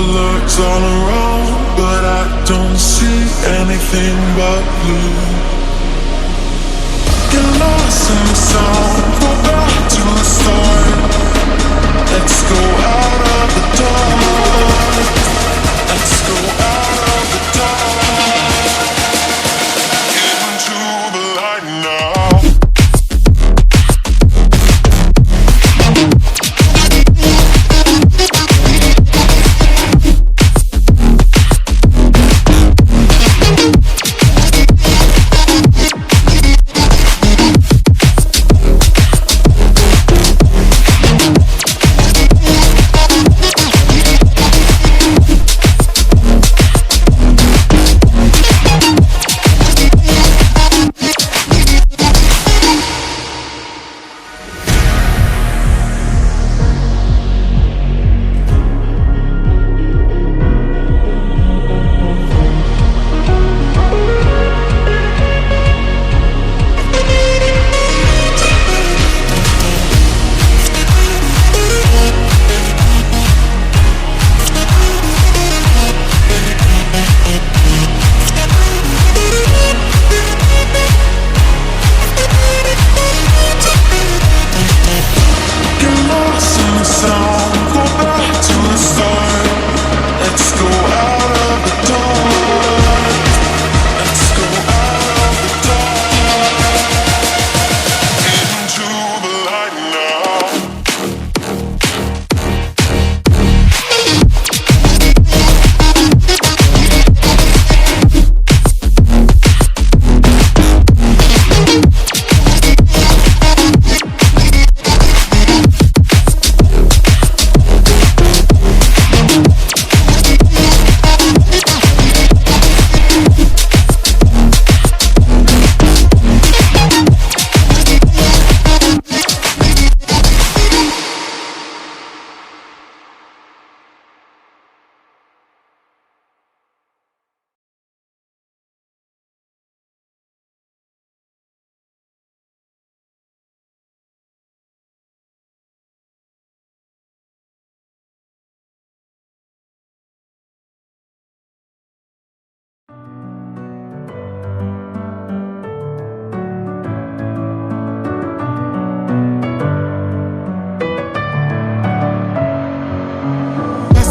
colors all around, but I don't see anything but blue. Get lost in the sound, go back to the start. Let's go out of the dark. Let's go out of the dark. Get into the light now.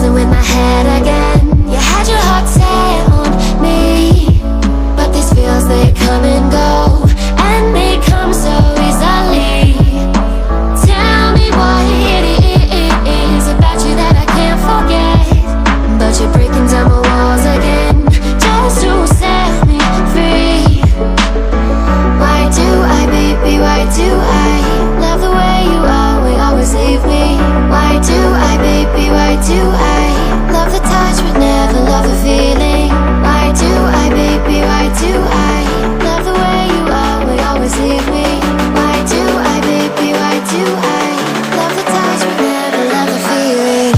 With my head again, you had your heart set on me, but these feels, they come and go, and they come so easily. Tell me what it is about you that I can't forget, but you're breaking down my walls again, just to set me free. Why do I, baby, why do I love the way you are, we always leave me? Why do I, baby, why do I love the touch but never love the feeling? Why do I, baby, why do I love the way you are, we always leave me? Why do I, baby, why do I love the touch but never love the feeling?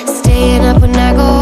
Staying up when I go